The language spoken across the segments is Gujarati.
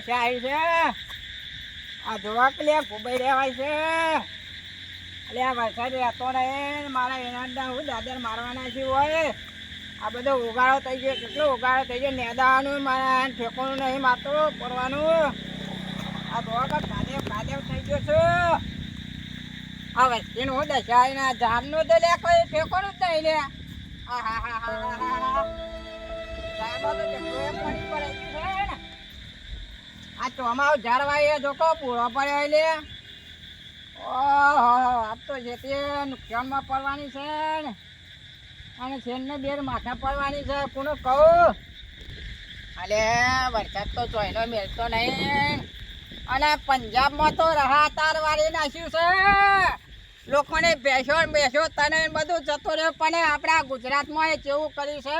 દશા આવી છે. આ જોવા કે લે ભૂબાઈ રહેવાય છે. એટલે આ વરસાદ રહેતો નહીં. મારા એના હું દાદર મારવાના છું હોય. આ બધો ઉગાડો થઈ ગયો, કેટલો ઉગાડો થઈ ગયો. નેદાવાનું મારા ઠેકોનું નહીં મારતો પડવાનું. આ જોવા કે કાદેવ થઈ ગયો છે. આ વસ્તીનું હું દશા આવીને ઝાડનું તો લે કોઈ ઠેકોનું જ નહીં લે. આ હા હા હા હા ઝાડમાં તો કેટલું એ પાણી પડે છે ને. આ ચોમાવ ઝાડવાય જોકો પૂરો પડ્યો લે. ઓહો આજ તો જે તે નુકસાનમાં પડવાની છે ને. અને શેરને બેર માથા પડવાની છે. કોને કહું અલે વરસાદ તો ચોયનો મેળતો નહીં. અને પંજાબમાં તો રહાતાર વાળી નાખ્યું છે. લોકોને બેસો તને બધું જતો રહ્યો. પણ આપણા ગુજરાતમાં એ કેવું કર્યું છે.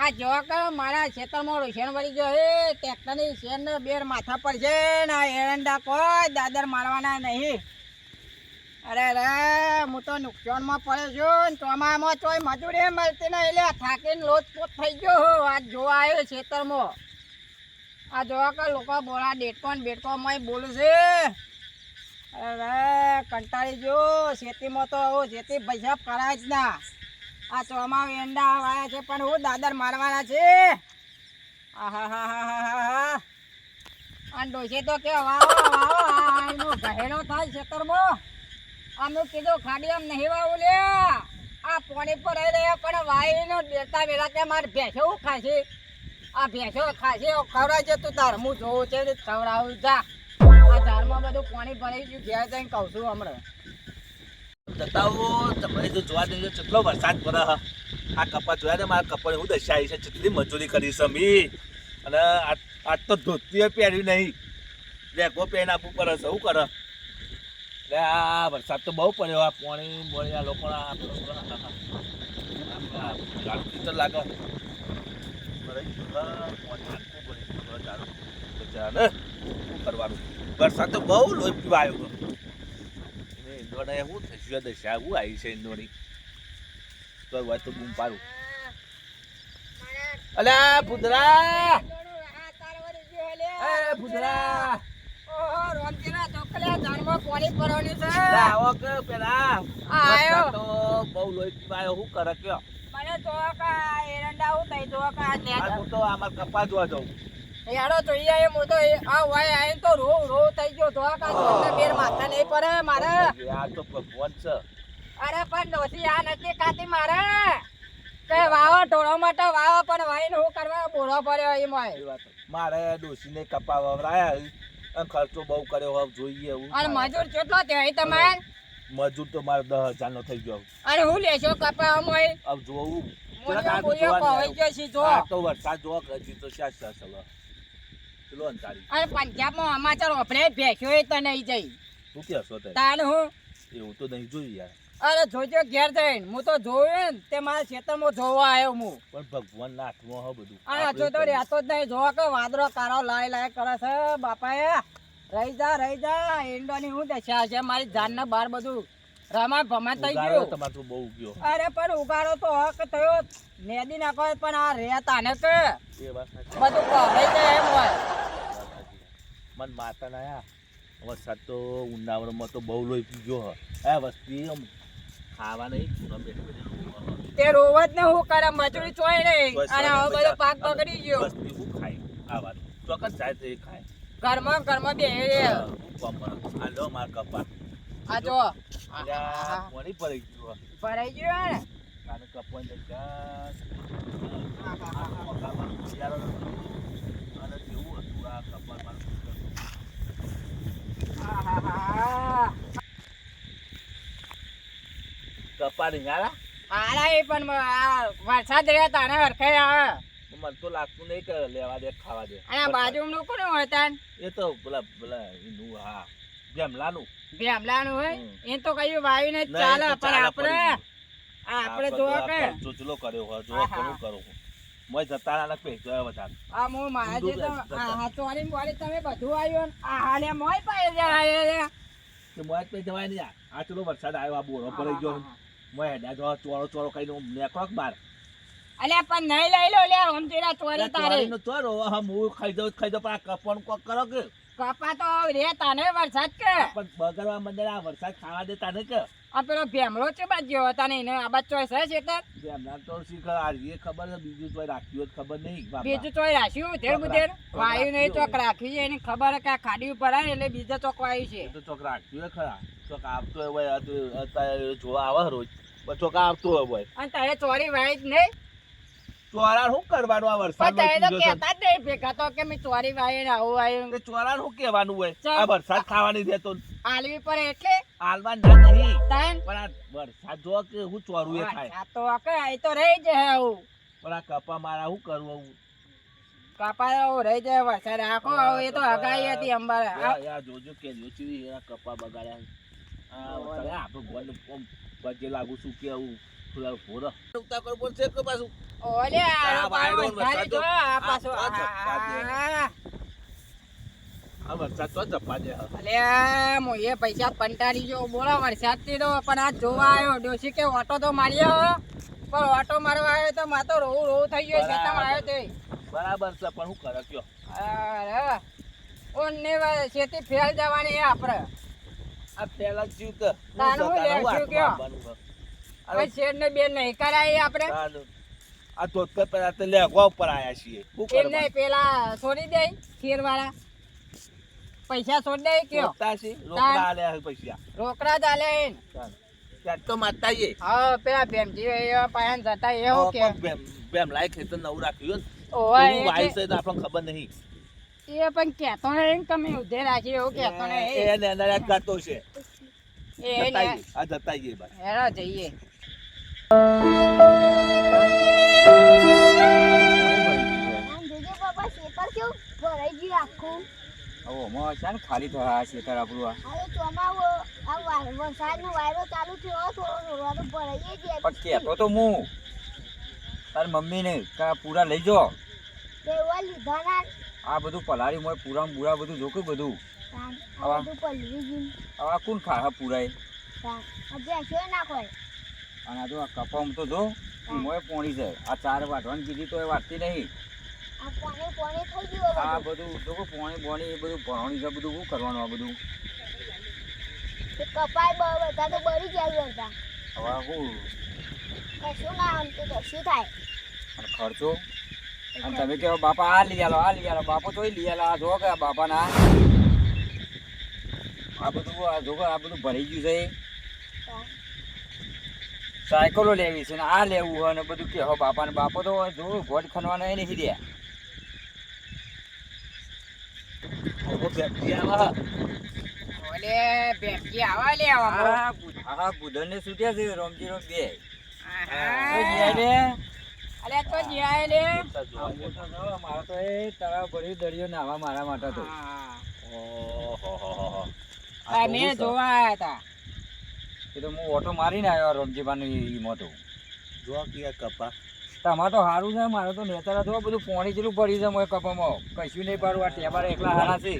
આ જો કે મારા ખેતરમાં રોશન વળી ગયો હે. ટ્રેક્ટરની શેરને બેર માથા પર છે ને. એરંડા કોઈ દાદર મારવાના નહીં. અરે રે હું તો નુકસાનમાં પડ્યો છું. ચોમામાં તોય મજૂરી મળતી નહીં. એટલે થાકીને લોટપોટ થઈ ગયો. આજ જોવા આવ્યો ખેતરમાં. આ જોવા કે લોકો બોલા બેટકોમાં બોલું છે. અરે કંટાળી ગયો. ખેતીમાં તો આવું ખેતી પૈસા કરાય જ ના. આ ચોમા એંડા આવ્યા છે પણ હું દાદર મારવાના છે. આહા હા હા હા હા આ ડોસે તો કે વાવો વાવો ગહેડો થાય ખેતરમાં. આમ કીધું ખાડી આમ નહીં વાવું લે. આ પાણી પર રહી રહ્યા પણ વાયનો દેતા વેલા કે મારે ભેંસો ખાશે. આ ભેંસો ખાશે ખવડાય છે તું તાર. હું જોઉં છે ખવડાવું જા. આ ઝાડમાં બધું પાણી ભરાઈ ગયું. ઘેર જઈને કહું છું હમણાં જતાઓ તમે જો જોવા જઈએ કેટલો વરસાદ પડે. આ કપા જોયા ને મારા કપાળ હું દશા આવી છે. કેટલી મજૂરી કરી છે મી. અને આજ તો ધોતી પહેર્યું નહીં. લેગો પહેરીને આપવું પડે છે. શું કરે એટલે આ વરસાદ તો બહુ પડ્યો. આ પાણી બોળી આ લોકો ટીચર લાગે શું કરવાનું. વરસાદ તો બહુ લોહી પીવા આવ્યો. ઇન્દોને શું થયું દશા શું આવી છે ઇન્દોની. તો હોય તો બૂમ પાડું. અલ્યા ભૂદરા એ ભૂદરા પાણી ભરવાની છે. આવો કે પેલા આયો તો બહુ લોહી પીવા આવ્યો. શું કરે કયો મને તો કા એરંડા હું તઈ તો કા ને હું તો અમાર કપા જોવા જાઉં. યાડો જોઈએ એમ હું તો આ વાય આઈને તો રો થઈ ગયો. તો કા તમને બેર માથા નહીં પડે મારે. આ તો ભગવાન છે. અરે પણ ડોસી આ નથી ખાતી મારે. કે વાવો ઢોળો માટે વાવો પણ વાઈને હું કરવા બોરો પડ્યો એમ હોય. મારે ડોસીને કપા વવરાયા ખર્ચો બહુ કર્યો હવે જોઈએ એવું. અને મજૂર કેટલો થયો તમારે? મજૂર તો મારે 10,000 નો થઈ ગયો. અરે હું લેશો કપા અમોય હવે જોવું તો વરસાદ જોવા હજી તો શા ચલો ચલો અંતારી. અરે પંજાબમાં સમાચાર આપણે ભેંસ્યો તો નહીં જઈ. શું કહેશો તે? તાન હું એવું તો નહીં જોયું યાર. અરે જોજો ઘેર જઈને હું તો જોયું ને તે મારા ખેતરમાં જોવા આવ્યો હું. પણ ભગવાન ના હાથમાં હો બધું. અરે હજુ તો રહેતો જ નહીં. જોવા કે વાદળો કારો લાય કરે છે બાપાએ. રહી જા ઈંડોની હું દશા છે. મારી જાનને બહાર બધું રમા ભમા થઈ ગયું. તમારે તો બહુ ગયો. અરે પણ ઉગાડો તો હક થયો. નેદી નાખો પણ આ રહેતા ને કે એ વાત સાચી. બધું પહોંચાઈ જાય એમ હોય. મન માતા ના વરસાદ તો ઉનાળામાં તો બહુ લોહી પી ગયો. આ વસ્તી ખાવા નહીં તે રોવત ને હું કરે મજૂરી ચોય નહીં. અને હવે બધો પાક બગડી ગયો. વસ્તી હું ખાય આ વાત ચોક્કસ જાય તો એ ખાય. ઘરમાં બે આ લો માર કપા આ જો પાણી પડી ગયું. ભરાઈ ગયો ને આને કપા અને જેવું હતું આ કપા કપા રીંગાળા હારા પણ વરસાદ રહ્યા તાને હરખે આવે. મને તો લાગતું નહીં કે લેવા દે ખાવા દે. અને બાજુનું કોનું હોય તાન? એ તો પેલા એનું હા જમલાનું ભેમલાનું હોય એ તો કયું વાયુ ને ચાલે. પણ આપણે જોવા કે ચૂચલો કર્યો હોય જો કરું કરું મોય જતાના પૈસા વધારે. આ મો માજે તો આ ચોરી બોરી તમે બધું આવ્યું ને આ હાલે મોય પાય જાય કે મોય પે જવાય ને આ ચલો વરસાદ આવ્યો. આ બોરો પડી ગયો મોય હેડા જો ચોરો કઈને નેકળો બાર. અલ્યા પણ નહીં લઈ લો લે આમ તેરા ચોરી તારે ચોરીનો ચોરો હા હું ખાઈ દઉં પણ આ કપણ કોક કરો કે કપા તો રે તાને વરસાદ કે પણ બગડવા મંદિર આ વરસાદ ખાવા દે તાને કે આ પેલો ભેમલો છે બાજ્યો હતા ને એને આ બાજ ચોઈસ છે ખેતર એમના તો શી ખબર એ ખબર છે બીજું કોઈ રાખ્યું હોય તો ખબર નહીં બાપા. બીજું ચોઈ રાખ્યું ધેર બુધેર વાયુ નહીં ચોક રાખ્યું છે એને ખબર કે આ ખાડી ઉપર આવે એટલે બીજા ચોક વાયુ છે એ તો ચોક રાખ્યું હોય ખરા ચોક આવતો હોય અત્યારે જોવા આવે રોજ પણ ચોક આવતો હોય અને તારે ચોરી વાય જ નહીં ચોરા શું કરવાનું આ વરસાદ પણ તારે તો કહેતા જ નહીં ભેગા તો કે મેં ચોરી વાય ને આવું વાયું ચોરા શું કહેવાનું હોય ચાલ. આ વરસાદ ખાવાની દેતો આલવી પડે એટલે હાલમાં ના નહીં તાન પણ આ વરસાદ જો કે હું ચોરું એ થાય આ તો કે આ તો રહી જાય આવું પણ આ કપા મારા શું કરવું હું કાપા રહી જાય વરસાદ રાખો આવું એ તો હગાઈ હતી અંબાર યાર જોજો કે જોચી એના કપા બગાડ્યા આ વરસાદ આપણે ગોળ ઓમ બજે લાગુ શું કે આવું થોડા ભોરા ઉતા કર બોલ છે કે પાછું ઓલે આ વાયરો વરસાદ જો આ પાછો આ ઝપા દે. આ. આ વરસાદ તો જપા દે હા. અલ્યા મોએ પૈસા પંટાળી જો બોલો વરસાદ થી તો પણ આ જોવા આવ્યો ડોશી કે ઓટો તો માર્યો પણ ઓટો મારવા આવ્યો તો માતો રોવું રોવું થઈ ગયો ખેતરમાં આવ્યો તે બરાબર છે પણ હું કરે કયો અરે ઓને ખેતી ફેલ જવાની હે આપણે આ પહેલા જ જીવ કે તાનું હું લે શું કયો અરે શેર ને બેન નહીં કરાય આપણે આ તો પેલા તો લેગવા ઉપર આયા છીએ શું એમને કરવાનું પેલા છોડી દે ખીર વાળા પૈસા છોડી દે કયો રોકતા છે રોકડા આલે પૈસા રોકડા જ આલે હે ને. ત્યાં તો માતા એ હા પેલા ભેમજી પાયન જતા એવું કે બેમ લાય ખેતર નવું રાખ્યું ઓવા હું વાય છે તો આપણને ખબર નહીં એ પણ કેતો નહીં તમે ઉધે રાખી એવું કેતો નહીં એને અંદર કરતો છે એ જતાઈએ આ જતાઈએ બસ હેરો જઈએ ખાલી થયા ખેતર આપણું પણ કેતો તો હું તાર મમ્મી ને પૂરા લઈ જો આ બધું પલાળી મોય પૂરા બુરા બધું જોકે બધું હવે કોણ ખા પૂરાય અને આ જો આ કપામ તો જો મોય પોણી છે આ ચાર વાટવાની કીધી તો એ વાટતી નહીં આ બધું જો પોણી બોણી એ બધું ભણવાની છે બધું શું કરવાનું આ બધું કપાય બધા તો બળી જાય હતા હવે શું કશું ના આમ તો કશું થાય અને ખર્ચો અને તમે કહો બાપા આ લઈ આલો બાપો તો લઈ આલો આ જો કે બાપાના આ બધું આ જો આ બધું ભરી ગયું છે સાયકલો લેવી છે ને આ લેવું હોય ને બધું કે હો બાપાને બાપો તો જો ભોજ ખનવાનો એ નહીં દે ઓલે ભેમજી આવા લે આવા હા બુધન ને છૂટ્યા છે રોમજી રોમ બે અલે તો જીયા લે મારો તો એ તળાવ ભર્યું દરિયો નાવા મારા માટે તો મેં જોવા આયા હતા એ તો હું ઓટો મારીને આવ્યો રોમજીભાઈ મોટો જો કે કપા તમારે તો સારું છે મારે તો નેતારા જો બધું પોણી જેટલું પડી છે મોય કપામાં કશું નહીં પાડું આ ટેબાર એકલા હારા છે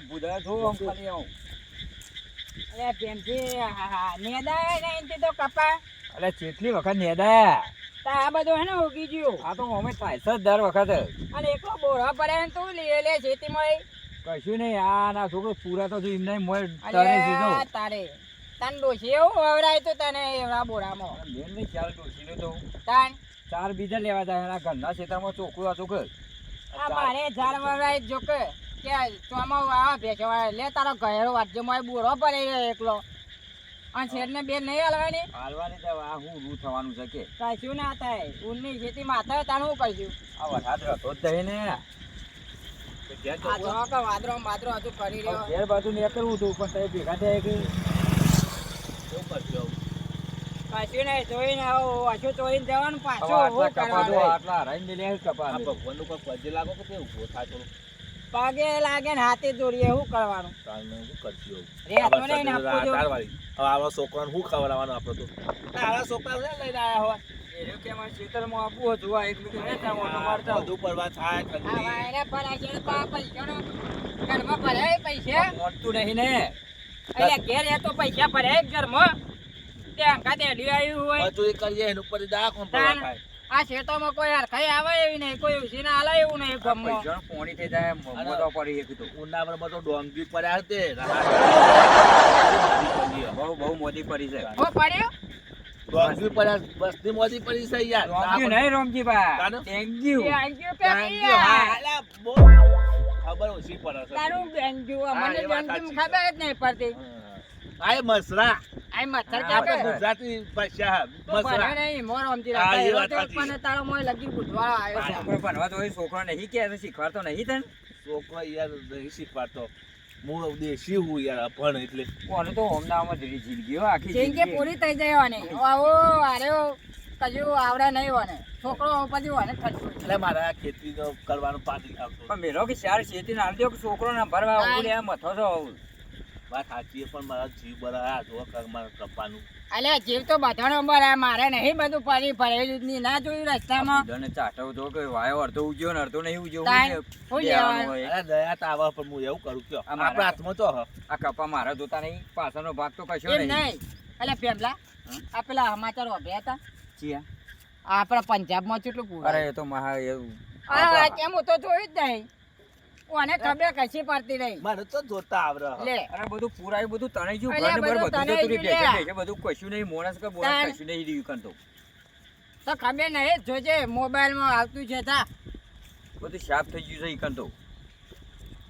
બુધા છો આમ ખાલી આવું અલે ભેમજી નેદા નહીં તે તો કપા એટલે કેટલી વખત નેદાયા તા આ બધું હે ને ઉગી ગયું આ તો અમે થાય છે દર વખત અને એકલો બોરા પડે ને તું લે ખેતીમાં કશું નહીં આ ના છોકરો પૂરા તો એમને મોય તને સીધો અલે તારે તન ડોશી એવું વવરાય તો તને એવડા બોરામાં મેન નહીં ખ્યાલ ડોસીનો તો તાન ચાર બીજા લેવા જાય એના ઘરના ખેતરમાં ચોખ્ખું આ ચોખ્ખું આ મારે ઝાડ વવરાય જો કે ચોમાં આવા ભેસવા લે તારો ઘેરો વાટજો મોય બોરો પડે રહ્યો એકલો અને શેરને બેન નહીં હલવાની હાલવાની તો આ હું રૂ થવાનું છે કે કશું ના થાય ઊનની ખેતી માથે તાણ હું કરશું આ વરસાદ રહેતો જ નહીં ને આ જો કે વાદરો વાદરો હજુ કરી રહ્યો ઘેર બાજુ નીકળવું હતું પણ તમે ભેગા થયા કે કશું નહીં જોઈને આવું હજુ ચોરીને જવાનું પાછું આટલા હું કપા જો કરવાનું આટલા હરાઈને મેલ્યા કપા આ ભગવાનનું કોઈ પજે લાગો કે તે ઊભો થાય થોડું પગે લાગે ને હાથે દોરીએ શું કરવાનું તારને હું કરશું રેતો નહીં ને આપવું જો. તારવાળી હવે આવા છોકરાને શું ખવડાવવાનું આપણે તો આવા છોકરા લઈને આવ્યા હોય એ કે મારે ખેતરમાં આપવું હતું આ એક મિનિટ રહેતા ઓટો મારતા બધું પડવા થાય આ ઠંડી વાયરે ભરાય છે પૈસાનો ઘરમાં ભરાય પૈસા મળતું નહીં ને એટલે ઘેર એ તો પૈસા ભરાય ઘરમાં તે અંગાતે હેડ્યું આવ્યું હોય મજૂરી કરીએ એનું ઉપર દા કોણ પડવા તાન. થાય આ ખેતોમાં કોઈ હરખાઈ આવે એવી નહીં કોઈ ઉછીને હાલે એવું નહીં ગામમાં પૈસાનું પોણી થઈ જાય મોટો પડી એક તો ઉનાળામાં તો ડોંગી પડ્યા તે બહુ બહુ મોટી પડી છે હો પડ્યો ડોંગી પડ્યા બસની મોદી પડી છે યાર રોમજી નહીં રોમજીભાઈ તાનું? થેન્ક યુ એ આંગ્યું કે Thank you. યાર. હા, અલા, બહુ ખબર ઓછી પડે છે તારું બેંગ્યું હા, મને એ વાત બેંગ્યું સાચી ખબર જ નહીં પડતી આ એ મસરા આ મચ્છર હા, ક્યાં આપણે કે ગુજરાતી ભાષા તું ભણે મસરા નહીં મોર આમથી હા, રાખતા એ એવો વાત તો સાચી. પણ તારો મોય લગી ગુઠવાળો આવ્યો છે છોકરો ભણવા તો હોય છોકરો નહીં કે શીખવાડતો નહીં તને છોકરો યાર નહીં શીખવાડતો હું દેશી હું યાર અભણ એટલે કોને તો હોમનામાં જિંદગી હો, આખી જિંદગી જિંદગી. પૂરી થઈ જાય અને આવો આર્યો કજુ આવડે નહીં વને છોકરો પછી વને ઠઠું એટલે મારા ખેતીનો કરવાનું પાણી આવતું પણ મેરો કે ચાર શેતી ના આલજો કે છોકરો ના ભરવા હા. ઉડે મથો છો વાત સાચી છે, પણ મારા જીવ બરા જો કર મારા કપાનું અલ્યા જીવ તો બધાનો બરાબર મારે નહીં બધું પડી ભરેલું જ નહીં ના જોયું રસ્તામાં બધાને ચાટવ તો કે વાયો અડધો ઉજ્યો ને અડધો નહીં ઉજ્યો તાન, હું હું લેવાનું લેવાનું? હોય. અરે દયા તો આવા પણ હું એવું કરું કયો આ મારા- આપણા હાથમાં તો હ આ કપા મારા જોતા નહીં પાછળનો ભાગ તો કશો એમ નહીં નહીં અલ્યા પેમલા આ પેલા સમાચાર વાપર્યા હતા ચિયા? આપણા પંજાબમાં કેટલું પૂરું અરે એ તો મહા એવું આ કેમ હું તો જોયું જ નહીં કોને ખબર કશી પડતી નહીં મને તો જોતા આવડે હ. લે અરે બધું પુરાયું બધું તણાઈ ગયું અલ્યા, ઘર ને બધું બર બધું તણાઈ જતું ગયું રહ્યું લે. ભેગે બધું કશું નહીં મોણસ કે બોણસ તાન. કશું નહીં રહ્યું કંતો તો ખબર નહીં જોજે મોબાઈલમાં આવતું છે તા બધું સાફ થઈ ગયું છે ઈ કંતો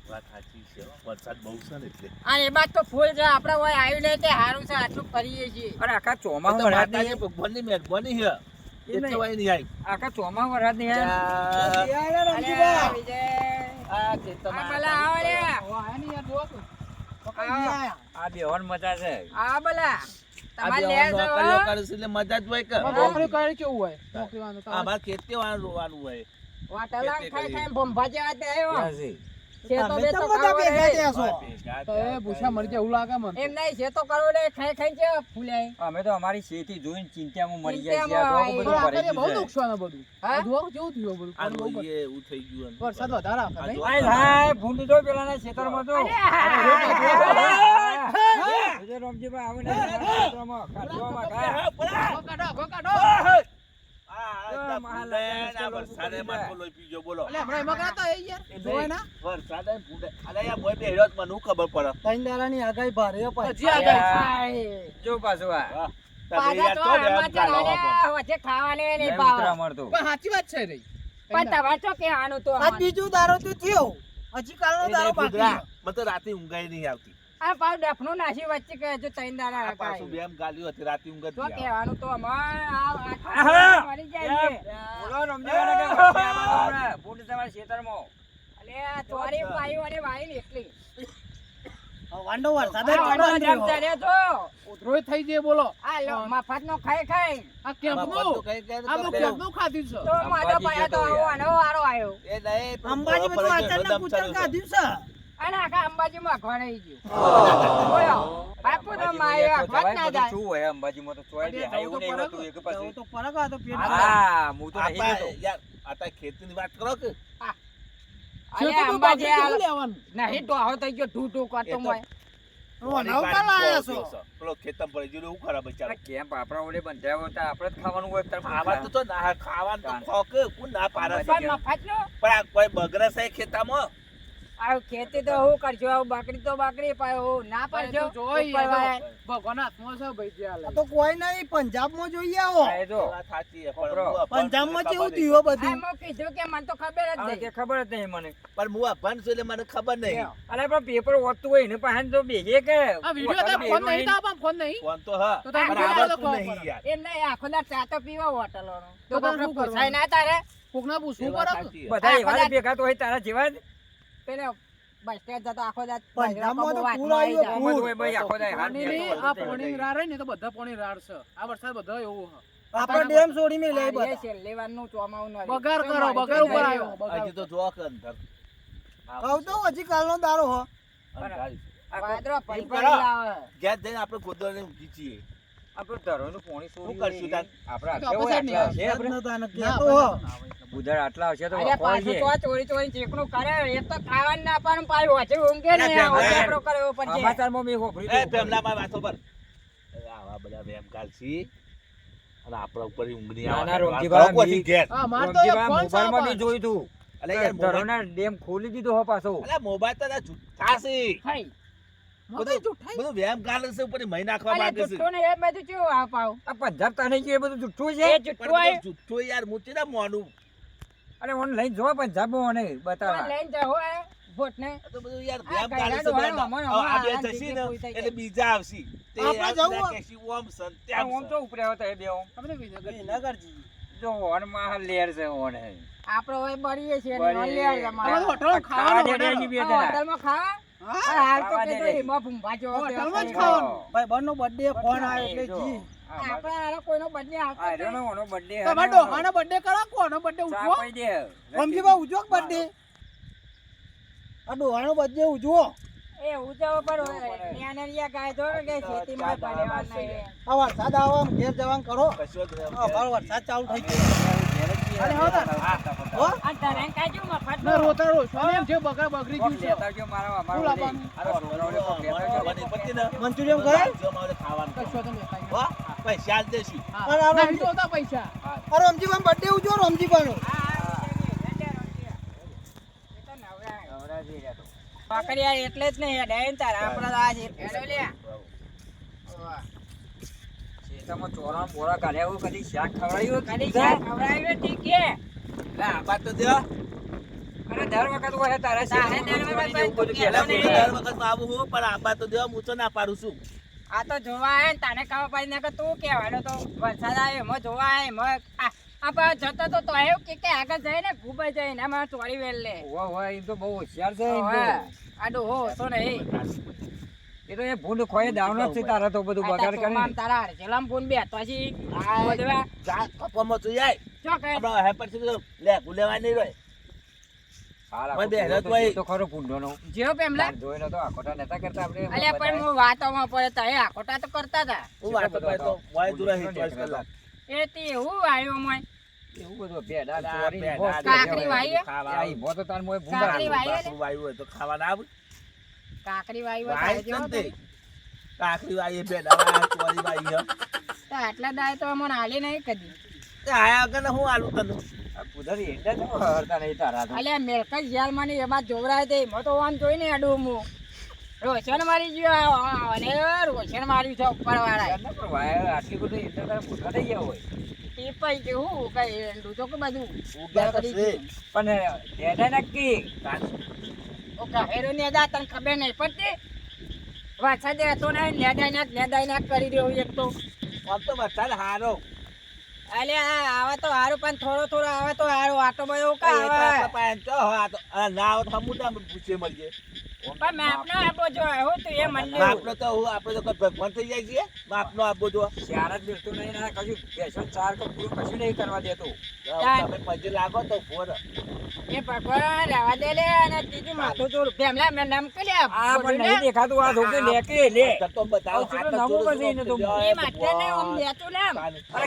વાત સાચી છે હો. વરસાદ બહુ છે ને એટલે અને એ બાદ તો ફૂલ છે આપણે હોય આવ્યું નહીં તે સારું છે આટલું કરીએ છીએ અરે આખા તો ચોમાસું વરસાદ માતાજી નહીં ભગવાનની મહેરબાની છે એટલે નહીં. વાય નહીં આવી આખા ચોમાસું વરસાદ નહીં હે. અલ્યા, વિજય. આ ખેતરમાં આ ભલા આવો લે. આ બેહોન મજા છે આવો ભલા. આ તમારે બે લે નોકરીઓ છો. કરે છે એટલે મજા જ હોય કે નોકરી કરી કેવું હોય નોકરી વાળું તો અમારે ખેતી વાળું રોવાનું હોય વાટલા ખેતી ખાઈ કરી. ખાઈને ભંભા જેવા તે આવ્યો. ક્યાં છે? શેતો તમે બેતો ચમ બધા કરવો ભેગા નહીં. થયા છો? તો એ ભૂસા મરી જાય એવું લાગે મને એમ નહીં શેતો કરવો નહીં ખાઈ ખાઈ છે ફૂલાય. અમે તો અમારી શેતી જોઈને ચિંતામાં મરી જાય છે ચિંતામાં આ તો પણ બધું આ ભરાઈ કરીએ બહુ ગયું છે. નુકસાન બધું હા? બધું કેવું થયું બધું આ બહુ રોઈએ એવું થઈ ગયું ને. વરસાદ વધારે આવે આ નહીં? જો. આય હાય, ભૂંડ તો પેલાના ખેતરમાં તો. જોજે રોમજીભાઈ, આવે ને પેલાના ખેતરમાં, કાઢવામાં ઘા. ઘો કાઢો. આ મહાલાલ આ વરસાદે માં તો લોહી પીજો બોલો અલે હમણાં એમાં ગયા તા એ યાર એ જોવાય ના વરસાદે ભૂંડે અરે યાર મોય બેહ્યો જ મને હું ખબર પડે ત્રણ દાડાની આગાહી ભારે હજી આગળ. જો પાછું આ. હા. પાછા તો તમે યાર સમાચાર ચાલો આલ્યા, વચ્ચે ખાવાને નહીં નહીં ભાવે. ઉતરા મળતો. પણ સાચી વાત છે રહી પણ તમારે શું કહેવાનું તો આજ બીજું દારો તો થયો હજી કાલનો એ દારો નહીં બાકી ભૂંડરા. મને તો રાતે ઊંઘાઈ નહીં આવતી આ પાવ ડફનું નાસી વચ્ચે કહે જો ત્રણ દાડા આ પાછું રખાય. બેમ ગાલ્યું હતી રાતે ઊંઘ જ શું નહીં આવે. કહેવાનું તો અમારે આ આહા! મરી જાય છે. બોલો રોમજીભાઈને કે વચ્ચે આવવાનું હમણાં. ભૂંડ તમારા ખેતરમાં. અલે આ ચોરી પાયું અને વાયું ને એટલી. વાંડો વરસાદ આ વાળો જમતા રહેજો. ઉધરોય થઈ જાય બોલો આ લો મફતનો ખાઈ ખાઈ. આ આમાં કેમ્પનું બધું કઈ કઈ આ તો કરે. કેમ્પનું ખાધું છે તો માધો અંબાજી પાયો તો જતો આવો યાર. આનો વારો આવ્યો. એ નહીં, પણ અંબાજી ખબર બધું પડે કે અચાનક એનો પૂછન દમ કાઢ્યું ચાલુ છે અને આખા અંબાજીમાં અખવાડાઈ ગયું. બોલો બાપુ તો માયો અંબાજીમાં અખવાડ ના એક તો જવાય, બધું જાય. શું હોય અંબાજીમાં તો ચોય દે. હા, એવું નહીં હોતું એક જવું પછી. તો ફરક આ તો પેટ હા, હું તો નહીં આપા જતો. યાર આ તારી ખેતીની વાત કરો કે અલે ખેતરનું અંબાજી બાકી આ કેવું લેવાનું નહીં ડોહો થઈ ગયો ઢૂ ઢૂ કરતો એ તો મોય. નવકા લાયા છો પેલો ખેતમ પડી ગયું એવું ખરા બચારા આ કેમ્પ આપણા ઓલે બંધાયો હોય તો આપણે જ ખાવાનું હોય તાર ખાવા તો ના ખાવાનું તો ખોક કોણ ના પાડે છે? પણ મફતનો પણ આ કોઈ બગડે છે ખેતામાં આવું ખેતી તો હું કરજો આવું બકરી તો બકરી પણ હું ના પડજો તો જોઈ ઉપરવાળાએ. ભગવાન હાથમાં છે ભાઈ જે હાલે. તો કોઈ નહીં પંજાબમાં જોઈએ આવો આ એ જો વાત સાચી છે, ખબરો. પણ પંજાબમાં હું કેવું અભણ થયું આ બધું મેં કીધું કે મને તો ખબર જ આ નહીં. તે ખબર જ નહીં મને. પણ હું અભણ છું એટલે મને ખબર નહીં અરે પણ પેપર વાંચતું હોય એને પાસે તો બેજે કે આ વિડિયો તો ફોન નહીં તો આપણ ફોન નહીં ફોન તો હા તો તમે પણ વિડિયો તો આવડતું ખબર નહીં પડે. યાર એમ નહીં આખો દાડો ચા તો પીવા હોટલોનો. તો તો કોકને શું કરવાનું? પૂછાય ના તારે કોકના પૂછવું એ વાત પડે સાચી છે. બધા આ એવા બધા- જ ભેગા તો હોય તારા જેવા જ. પેલો બસ સ્ટેન્ડ જતો આખો દાડો પંજાબમાં તો વાતમાં પૂર આવી આવ્યો, જાય. પૂર. આમ જ હોય ભાઈ આખો દાય હાથ પાણીની બેઠો આ હોય તો પાણી રાડ રહે ને તો બધા પાણી રાડ છે આ વરસાદ બધા એવું છે. આપણે ડેમ છોડી મેં લઈ આ બધા એ છેલ્લી વારનું ચોમાવું નહીં. બગાડ તો કરો મારી બગાડ તો ઉપર નહીં આવ્યો બગાડ. હજી તો જો કે અંદર કહું તો હજી કાલનો દારો હો અંધારી છે. વાદળો પડી એવું પડી કરો. આવે. ઘેર જઈને આપણે ગોદડને ઊંઘી છીએ આપણે ધરોનું પાણી શું છોડી કરશું તાન? આપણે તો આટલા હોય, આપણે આટલા હશે આપણે. નતા ને ના, કહેતો હો બુધાર આટલા હશે તો અરે વખોળ પાછું છે. તો આ ચોરી ચોરી ચીકણું કરે એ તો ખાવાનું ના પાડે ને પાછું વચ્ચે ઊંઘે ને અરે આ ભેગા. ઓજાપરો કરે એવો પડશે. સમાચારમાં મેં ખોભર્યું એ હતું. પેમલા માં વાતો પર આ આ બધા વેમ કાઢશી અને આપણા ઉપર ઊંઘની ના, આવે ના, વાત રોમજીભાઈ, કરો કોથી ઘેર હા, માર તો એક રોમજીભાઈ, ફોન છે મોબાઈલમાં બી પણ. જોયું તું અલે યાર ધરોના ડેમ ખોલી દીધો હો પાછો અલે મોબાઈલ તો ના જૂઠા છે થઈ માર તો જુઠ્ઠાઈ. બધું વેમ કાઢે છે ઉપર મહી નાખવા અરે માંગે છે જુઠ્ઠું ને એ બધું કેવું આપાવ આ પંજાબ તને કે એ બધું જુઠ્ઠું છે એ પણ જુઠ્ઠું બધું આય જૂઠું યાર મૂકી ના મોનું અરે મને લઈને જોવા પંજાબમાં મને બતાવા લઈને જાઓ એ ભોટ ને આ તો બધું યાર આ વેમ કાઢે છે ગયડા બધા. ડોહાનો હવે આ બે હમણાં જશી ને આ જગ્યાએ એટલે બીજા આવશી તે આપણે આ જવું બધા હોય. કહેશી ઓમ સન તેમ ઓમ સન. તો ઉપરે હતા એ બે ઓમ આપણે વિનગર વિનગરજી. જો ઓન માં લેર છે ઓન હે આપણો હોય બળીએ છે બળીએ. તમારે હોટલમાં ખાવાનું ખાવા દે order. બે જણા. હોટલમાં ખાવા હા? અરે હાલ તો ખાવા દે કીધું રે. એમાં ભૂંભા જેવો હોટલમાં જ થયો ખાવાનું. ભાઈ બંધનો birthday ફોન આવ્યો એટલે જો. જી. આ આપણે હારે કોઈનો birthday આવતો આ જ નહીં. રહ્યો ને ઓનો birthday તમારા હે ને. ડોહાનો birthday કરો, કોનો birthday ચા ઉજવો? પાઈ દે. રમજીભાઈ ઉજવો કે birthday? આ ડોહાનો birthday ઉજવો. એ ઉજવો પર ન્યાનરિયા ગાય જો કે ખેતીમાં પડેવા નહીં. આ વરસાદ આવે આમ ઘેર જવાનું કરો. કશો જ નહીં. હા, ભાઈ વરસાદ ચાલુ થઈ ગયો. અરે હો હો? આ ધરેન કાજુ મફત ના, રોતા રોશો ને એમ જે બગડી ગયું છે. લેતા ગયો મારા શું લાવવાનું? મંચુરિયન કરે? કશો તો લેતા ગયો. પૈસા આલ દેશું. હા. અરે આ નહીં જોતા પૈસા. આ રમજીભાઈ birthday ઉજવો રમજીભાઈનો. પકડ્યા એટલે જ નહીં હેડે ને તારા આપણા તો આ છે હેડો લ્યા. ખેતરમાં ચોરાણ બોરા કાઢ્યા હોય, કદી શાક ખવડાવ્યું હોય? કદી ક્યાં ખવડાવ્યું તી કે? ના, આ વાત તો દ્યો. અરે દર વખત હોય તારે તારે દર વખત એવું બધું કહેતો એટલે કહેવાનું હું નહીં. તો દર વખતમાં આવું છું, પણ આ વાત તો દ્યો, હું તો ના પાડું છું. આ તો જોવા આવે ને તને ખબર પડી ને કે તું કહેવાનો તો વરસાદ આવે એમાં જોવા આવે એમાં આપણે જતો તો તો એવું કે આગળ જઈને ખૂબ જઈને એમાં ચોરી વેલ લે હોય હોય, એમ તો બહુ હોશિયાર છે એમ તો. આ ડોહો ઓછો નહીં. એ તો એ ભૂંડ ખોય દાવનો જ છે તારા તો બધું બગાડ ચોમામ કરી તારા હરજેલામ ફોન બે પછી બધવા જા, કપામાં તું જાય. ચો કે આપણે હે પછી તો લે, ગુલેવા નહીં રહે. મને બે હેરત હોય. તો ખરો ભૂંડોનો જેવો પેમલા જોઈ નતો આખોટા નતા કરતા આપણે અલ્યા પણ હું વાતોમાં પડે તો એ આખોટા તો કરતા હતા હું વાતો કરે તો મોય દૂર રહી 24 કલાક. એ તે એવું આવ્યો મોય એવું બધું ભેડા અલા, ચોરી ભેડા, ભોસ કાકરી લેવાય. વાઈએ? ખાવા આ ઈ ભો તો તાર મોય ભૂંડા. કાકરી વાઈએ ને? બાપુ વાયું હોય તો ખાવાના આવ. કાકરી વાઈ હોય વાય તો જેવો જ નથી. તો કાકરી વાય, ભેડા વાય, ચોરી વાય હે. તો આટલા દાય તો અમને હાલી નહીં કદી તે આયા વગર હું આલું તને. આ પુધારી હેડા તો હરતા નહીં તારા તો. અલ્યા મેલકત જેલ માં એમાં જોવરાય તે એમાં તો આમ જોઈને અડું હું રોશન મારી ગયો અને રોશન માર્યું છે ઉપર વાળા યાર ના પણ વાય આટલી બધી હેડા તારા ભૂખા થઈ ગયા હોય. એ પૈ કેવું કઈ એંડું તો કે બધું ઉગ્યા તો છે. પણ હેડા નક્કી ઓ કહેરો ને જા તને ખબર નહીં પડતી વરસાદ હતો ને નેદાય ના કરી રહ્યો એક તો આમ તો વરસાદ હારો. અલ્યા આવે તો હારું પણ થોડો આવે તો હારું આટો બધો એ તો કા આપણા આવે પાસે તો આ તો આ ના આવે તો હમું તો પૂછે મળીએ. પણ માપનો આપો જો હું તો એ મને આપડે તો હું આપણે તો કોઈ ભગવાન થઈ જાય છીએ. માપનો આપવો જો. ચાર જ મિલતું નહીં ને કશું બેસો ચાર તો પૂરું કશું નહીં કરવા દેતું. તમે પજે લાગો તો ફોર. એ ભગવાન રહેવા દે લે અને ત્રીજું માથું તો ભેમલા મેં નામ કે આ પણ નહીં દેખાતું આ ધોકે લેકે લે. તો બતાવો આવું હાથ નવું તો બધી ને તો એ માટે ને આમ લેતું ને આમ. અરે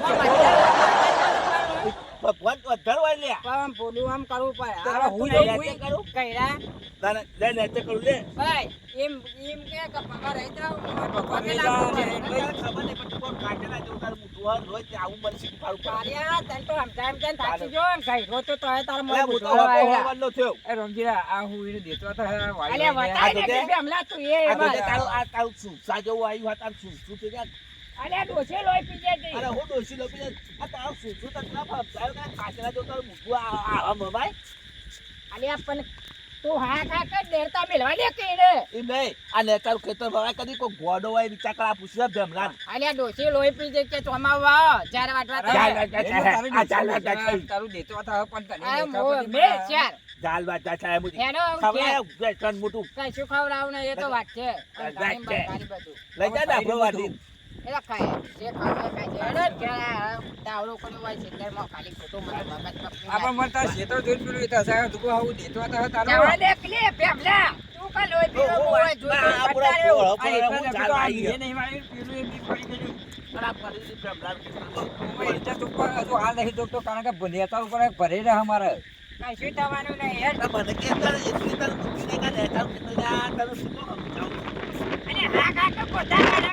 ભગવાન તો અધર હોય લે. પણ બોલું આમ કરવું પડે તારે આ હું હું લે કરું. કઈરા તારે લે લે તે કરું લે. ભાઈ એમ કે પગાર રહી જાવ પગાર રહી જાવ ને. તારે ખબર નહીં પછી કોણ કાઢેલા જેવું તારું મોટું હાલ હોય તે આવું મને શીખવાડવું પડે. કાર્યા તને તો સમજાય થાકી જો ને કઈ રોતો તો હવે તારા અલા, મોં હું તો બુધવા હવા આવ્યા. હવાનો થયો. એ રમજીરા આ હું એને દેતો હતો હે વાઈ અલ્યા વાઈ વતાય ને આ તો કે ભેમલા તું એ આ તો એમાં. તે તારું સુસા જેવું આવ્યું હોય તારું સુસું થઈ જાય. અલ્યા ડોસે લોહી પી જાય અરે હું ડોશી લો પી આ તારું સુસું તો ના ફાવતાયું કે કાચરા જેવું તારું મોટું આ મમાય. અલ્યા પણ તું હા ખા કર દેરતા મેલવા દે કે રે એમ નહીં આ ને તારું ખેતર ભરાય કદી કોઈ ગોડો હોય વિચાર કરા પૂછ્યા ભેમલાન. અલ્યા ડોસે લોહી પી જાય કે ચોમાવા જ્યારે વાટવા થાય. તારું દેતો હતો પણ તને આ દેખા મો પછી મે માં. ચાર જાલ વાચા થાય મુજી. એનો ખબર કન મોટું કશું ખવડાવું ને એ તો વાત છે વાત ગાડી છે. બંગાળી બધું લઈ જા ને આપણો વાટી. એ તો ખાય જે ખાય ખાય છે એનો જ ઘેરા તાવડો કર્યો હોય છે તેમાં ખાલી ખોટું મને મગજ આપણ મને તાર ક્ષેત્ર જોઈને પેલું એ તો સાહેબ તું આવું દેતો હતો તારો ચાવડા દે કલે પેપલા તું કા લોહી પીવો હોય જો આ તો પૂરા પટાયો. પોળો આ પોળો એટલા હું ને ચાલ પેલું આ આવી બીજે ગયો. નહીં વાળ્યું, પેલું એ બી પડી ગયું. પણ આ ફરીથી ભેમલાન કીધું. હું એટલે તું પણ હજુ હાલ નહીં જોતો કારણ કે નેતા ઉપર ભરે રહે અમારે કશું થવાનું નહીં હેડ. આ મને કે તારે એટલી તારું બુદ્ધિ નહીં કાઢે તારું કીધું આ તારું શું કહું સમજાવું. અને હા કા તો પોતા કાઢે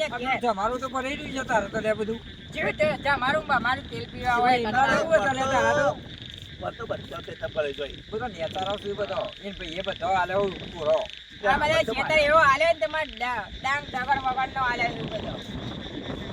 કે તમારું તો ભરાઈ રહ્યું છે તારે તો લે બધું જેવું તે મારું તેલ પીવા ભાઈ, હોય ના લેવું હોય તો લે તારા તો. બધો બધા ખેતર પડે જોઈ બધો નેતારો શું બધો એને ભાઈ એ બધો હાલે એવું પૂરો આ બધા ખેતર એવો હાલ્યો ને તમારે ડાંગ ડગર વગર નો હાલે છે બધો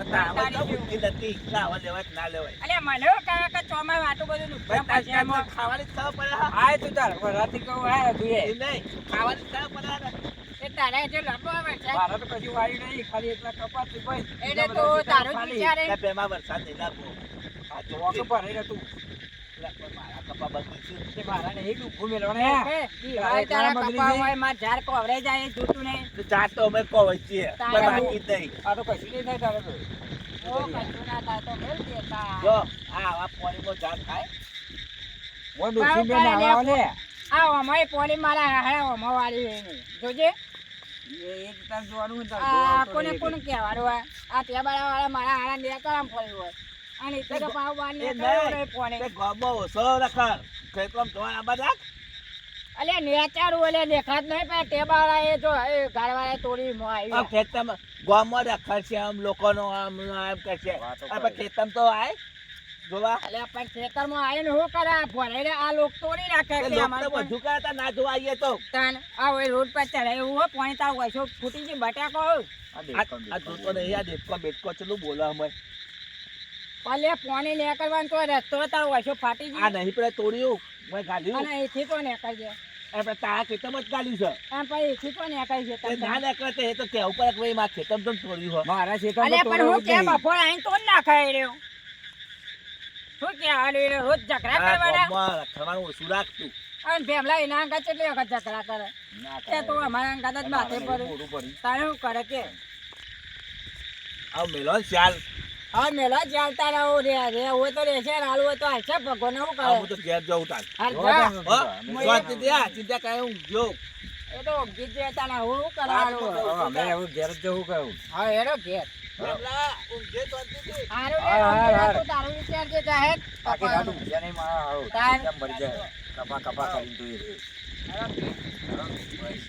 તાવા તો બુદ્ધિ નથી ખાવા લેવાય કે ના લેવાય અલે મને એવું કહે કે ચોમાસ આટલું બધું નુકસાન ભાઈ, પડશે એમાં. ખાવાની ખબર પડે હા. આય તું તાર રાતે કહું આય તું એ એ નહીં ખાવાની ખબર પડે હા. એ તારે જે લંબો આવે છે મારા તો કશું વાયું નહીં ખાલી એટલા કપાસ છે ભાઈ એટલે તો તારું જ વિચારે એટલે પેમાં વરસાદ નહીં લાગવો આ તો ચોકે વાંકો ભરાઈ રહ્યો તું મારા કપા બંધ છે તે મારા ને એ ડૂબું મેળવણે એ દિવાળી તારા કપા હોય માં ઝાડ કોવરે જાય એ જોતું નહીં તો ચાર તો અમે કહો છીએ તારે પણ બાકી જ નહીં આ તો કશું નહીં થાય તારે તો ઓ કશું ના થાય તો મેલ દેતા જો આ આવા પાણીમાં ઝાડ થાય હું ડૂબી બે નાવા લે આ અમારી પોલી મારા હારા ઓમો વાળી એની જોજે એ એક તાર જોવાનું હોય તાર આ જોવાનું તો કોને નહીં. કોને કહેવાનું હોય આ ટેબાળા વાળા મારા હારા નેકરામ પડ્યું હોય અને ઇતને તો પાવ બાર એ નેકરાયો નહીં. રે પોણે તે ગામમાં ઓછો રખાણ ખેતરમાં જોવા આબા રાખ અલે નેચારું અલે દેખાત નહીં પણ ટેબાળા એ જો એ ગાળવાળા તોડી મો આમ આવી ખેતરમાં ગામમાં રખાણ છે આમ લોકોનો આમ આમ કે છે વાતો આ કરે. પણ ખેતરમાં તો આય જોવા અલે પણ ખેતરમાં આવીને શું કરે ભરાઈને આ લોક તોડી નાખે તે કે લોકો અમારે તો બધું કરતા ના જોવા આવીએ તો તાન આ હોય રોડ પર ચડે એવું હોય પાણી તાર વૈસો ફૂટી ગઈ બટાકો આ દેખ આ કમ આ દેખ જોતો નહીં આ દેખકો બેટકો ચલું બોલો અમે પલે પાણી નીકળવાનું તો રસ્તો તાર વૈસો ફાટી આ ગઈ નહીં પેલા તોડ્યું મેં ગાલ્યું અને એથી તો નીકળજે આપણે તારા ખેતરમાં જ ગાલ્યું છે એમ પછી એથી તો નીકળી છે એ ના નીકળે તો એ તો કેવું પડે કે ભાઈ મારા ખેતરમાં તો તોડ્યું હોય મારા અલે ખેતરમાં પણ હું કે બપોર આઈને તો નાખાય રહ્યો શું કે આડે રોજ ઝઘડા આ કરવાના ગામમાં રખડવાનું ઓછું રાખતું અને ભેમલા એના અંગા કેટલી વખત ઝઘડા કરે એ તો અમારા અંગા જ માથે પડે તારે શું કરે કે આવ મેલો ને ચાલ હા મેલા ચાલતા રહો રે રે હોય તો રહેશે ને હાલ હોય તો હાલશે ભગવાન શું આ હું કરે તો ઘેર જાઉં તાર હાલ જા. ચિંતા કાંઈ હું જો એ તો ગીત જતા ના હું શું કરવાનું અમે એવું ઘેર જ જવું કહું હા એનો ઘેર પેલા ઊંઘે તો હતી. હારું હાર, હાર, રે હાર. તો તારું વિચાર જે જાહેર આખી રાત ઊંઘ્યા નહીં મારા હાવ. તાર. કેમ મરી જાય કપા કપા કરીને તું એ રે. હારું. બસ.